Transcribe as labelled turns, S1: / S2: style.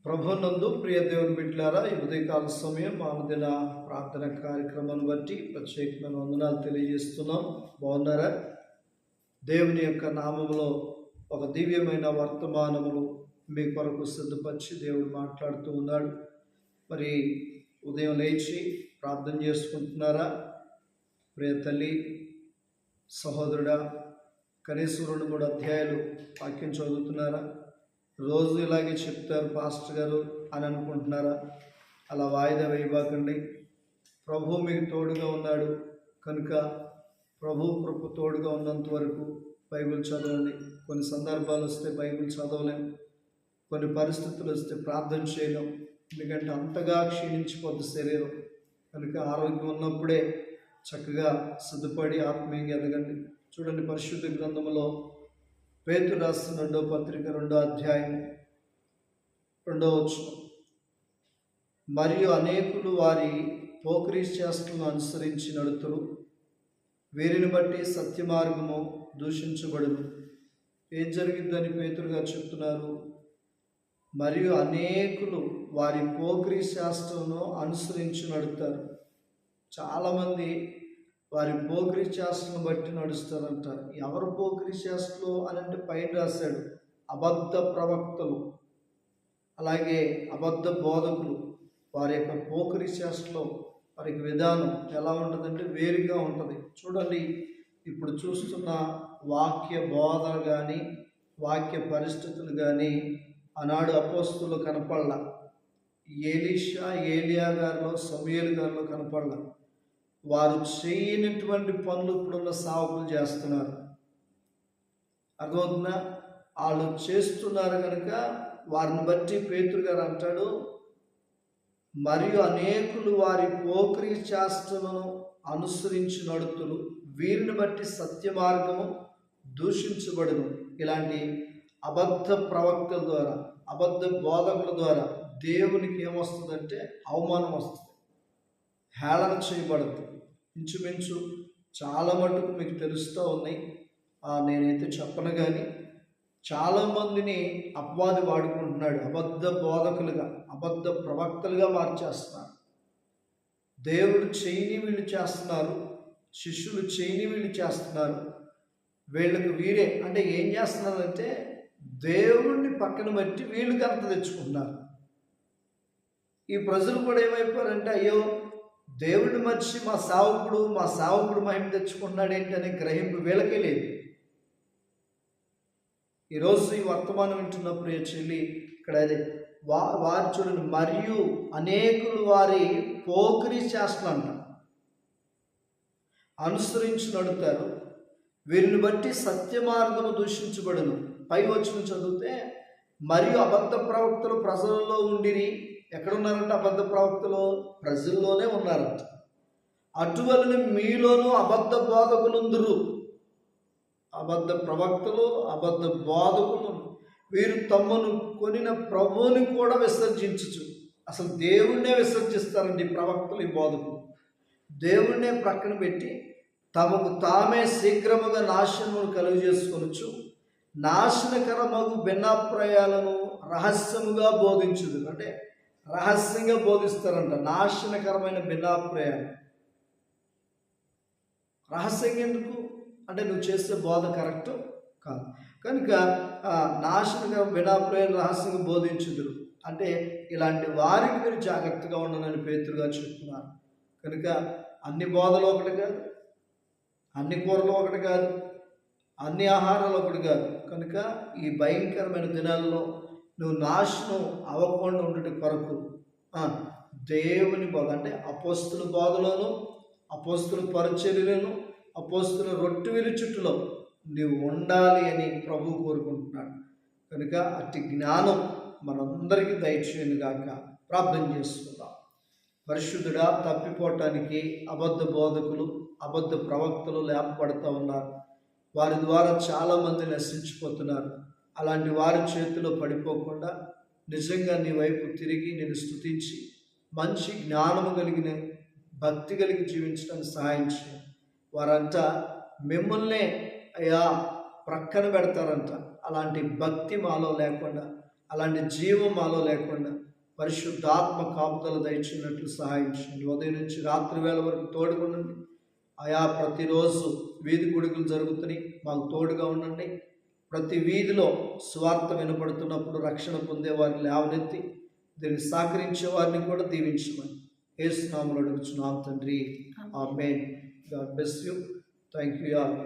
S1: ప్రభునందు ప్రియ దేవుని బిడ్డలారా, ఈ ఉదయకాల సమయం అనుదిన ప్రార్థన కార్యక్రమాన్ని బట్టి ప్రత్యేకమైన వందనాలు తెలియజేస్తున్నాం. బాగున్నారా? దేవుని యొక్క నామములో ఒక దివ్యమైన వర్తమానములు మీ కొరకు సిద్ధపరిచి దేవుడు మాట్లాడుతూ ఉన్నాడు. మరి ఉదయం లేచి ప్రార్థన చేసుకుంటున్నారా? ప్రియ తల్లి, సహోదరుడా, కనీసం 2-3 అధ్యాయాలు వాక్యం చదువుతున్నారా? రోజు ఇలాగే చెప్తారు పాస్టర్ గారు అని అనుకుంటున్నారా? అలా వాయిదా వేయబాకండి. ప్రభు మీకు తోడుగా ఉన్నాడు కనుక ప్రభు కృప తోడుగా ఉన్నంత వరకు బైబిల్ చదవండి. కొన్ని సందర్భాలు వస్తే బైబిల్ చదవలేం, కొన్ని పరిస్థితులు వస్తే ప్రార్థన చేయలేం, ఎందుకంటే అంతగా క్షీణించిపోద్ది శరీరం. కనుక ఆరోగ్యం ఉన్నప్పుడే చక్కగా సిద్ధపడి ఆత్మీయంగా ఎదగండి. చూడండి, పరిశుద్ధ గ్రంథంలో పేతురు రాసిన 2వ పత్రిక 2వ అధ్యాయం 2వ వచనం, మరియు అనేకులు వారి పోకిరీ చేష్టలను అనుసరించి నడుతురు, వీరిని బట్టి సత్య మార్గము దూషించబడును. ఏం జరిగిద్దని పేతురు గారు చెప్తున్నారు? మరియు అనేకులు వారి పోకిరీ శాస్త్రంను అనుసరించి నడుతారు. చాలామంది వారి పోకిరీ చేష్టలను బట్టి నడుస్తారంట. ఎవరు పోకిరీ చేష్టలు అని అంటే పైన రాశాడు, అబద్ధ ప్రవక్తలు, అలాగే అబద్ధ బోధకులు. వారి యొక్క పోకిరీ చేష్టలో వారికి విధానం ఎలా ఉంటుందంటే వేరుగా ఉంటుంది. చూడండి, ఇప్పుడు చూస్తున్న వాక్య బోధన కానీ వాక్య పరిస్థితులు కానీ ఆనాడు అపోస్తులు కనపడలా. ఎలీషా, ఏలియా గారిలో, సమూయేలు గారిలో కనపడలా. వారు చేయనటువంటి పనులు ఇప్పుడున్న సేవకులు చేస్తున్నారు. అర్థమవుతుందా? వాళ్ళు చేస్తున్నారు కనుక వారిని బట్టి పేతురు గారు అంటాడు, మరియు అనేకులు వారి పోకిరీ చేష్టలను అనుసరించి నడుతులు, వీరిని బట్టి సత్య మార్గము దూషించబడును. ఇలాంటి అబద్ధ ప్రవక్తల ద్వారా, అబద్ధ బోధకుల ద్వారా దేవునికి ఏమొస్తుందంటే అవమానం వస్తుంది, హేళన చేయబడుతుంది. ఇంచుమించు చాలా మటుకు మీకు తెలుస్తూ ఉన్నాయి. నేనైతే చెప్పను, కానీ చాలామందిని అపవాది వాడుకుంటున్నాడు. అబద్ధ బోధకులుగా, అబద్ధ ప్రవక్తలుగా మార్చేస్తున్నారు. దేవుడు చేయని వీళ్ళు చేస్తున్నారు, శిష్యులు చేయని వీళ్ళు చేస్తున్నారు. వీళ్ళకి వీరే అంటే ఏం చేస్తున్నారంటే దేవుణ్ణి పక్కన పెట్టి వీళ్ళు ఘనత తెచ్చుకుంటున్నారు. ఈ ప్రజలు కూడా ఏమైపోయారంటే, అయ్యో దేవుడిని మర్చి మా సావుకుడు మహిమ తెచ్చుకున్నాడు ఏంటనే గ్రహింపు వీళ్ళకే లేదు. ఈరోజు ఈ వర్తమానం వింటున్న ప్రియ చెల్లి, ఇక్కడ అదే వారు చూడండి, మరియు అనేకులు వారి పోకిరీ చేష్టలంట అనుసరించి నడుతారు, వీరిని బట్టి సత్య మార్గము దూషించబడును. పై వచనం చదివితే, మరియు అబద్ధ ప్రవక్తలు ప్రజలలో ఉండిరి. ఎక్కడున్నారంటే అబద్ధ ప్రవక్తలు ప్రజల్లోనే ఉన్నారంట. అటువలన మీలోనూ అబద్ధ బోధకులుందురు. అబద్ధ ప్రవక్తలు, అబద్ధ బోధకులు, వీరు తమను కొనిన ప్రభువుని కూడా విసర్జించచ్చు. అసలు దేవుణ్ణే విసర్జిస్తారండి ఈ ప్రవక్తలు, ఈ బోధకులు. దేవుణ్ణే ప్రక్కన పెట్టి తమకు తామే శీఘ్రముగా నాశనమును కలుగజేసుకొనొచ్చు, నాశనకరమగు భిన్నాభిప్రాయాలను రహస్యముగా బోధించుదు. అంటే రహస్యంగా బోధిస్తారంట నాశనకరమైన భిన్నాభిప్రాయాలు. రహస్యంగా ఎందుకు అంటే నువ్వు చేసే బోధ కరెక్ట్ కాదు కనుక నాశనకరమైన భిన్నాభిప్రాయాలు రహస్యంగా బోధించుదురు. అంటే ఇలాంటి వారికి మీరు జాగ్రత్తగా ఉండనని పేతురు గారు చెప్తున్నారు. కనుక అన్ని బోధలు ఒకటి కాదు, అన్ని కూరలు ఒకటి కాదు, అన్ని ఆహారాలు ఒకటి కాదు. కనుక ఈ భయంకరమైన దినాల్లో నువ్వు నాశనం అవ్వకుండా ఉండటం కొరకు దేవుని బోధ అంటే అపోస్తుల బోధలోను, అపోస్తుల పరిచర్యలను, అపోస్తుల రొట్టె విరుచుట్టులో నువ్వు ఉండాలి అని ప్రభువు కోరుకుంటున్నాడు. కనుక అట్టి జ్ఞానం మనందరికీ దయచేయను గాక. ప్రార్థన చేసుకుందాం. పరిశుద్ధుడా, తప్పిపోవటానికి అబద్ధ బోధకులు, అబద్ధ ప్రవక్తలు లేపబడుతూ ఉన్నారు. వారి ద్వారా చాలామంది నశించిపోతున్నారు. అలాంటి వారి చేతిలో పడిపోకుండా నిజంగా నీ వైపు తిరిగి నేను స్తుతించి మంచి జ్ఞానము కలిగిన, భక్తి కలిగి జీవించడానికి సహాయం చేయండి. వారంతా మిమ్మల్నే అయ్యా ప్రక్కన పెడతారంట. అలాంటి భక్తి మాలో లేకుండా అలాంటి జీవం మాలో లేకుండా పరిశుద్ధాత్మ కాపుదల దయచినట్లు సహాయం చేయండి. ఉదయం నుంచి రాత్రి వేళ వరకు తోడుగా ఉండండి. ఆయా ప్రతిరోజు వీధి గుడుగులు జరుగుతున్నాయి, మాకు తోడుగా ఉండండి. ప్రతి వీధిలో స్వార్థ వినపడుతున్నప్పుడు రక్షణ పొందే వారిని లేవనెత్తి దీన్ని సహకరించే వారిని కూడా దీవించమని యేసు నామములో అడుగుచున్నాం తండ్రి. ఆమేన్. God bless you. Thank you all.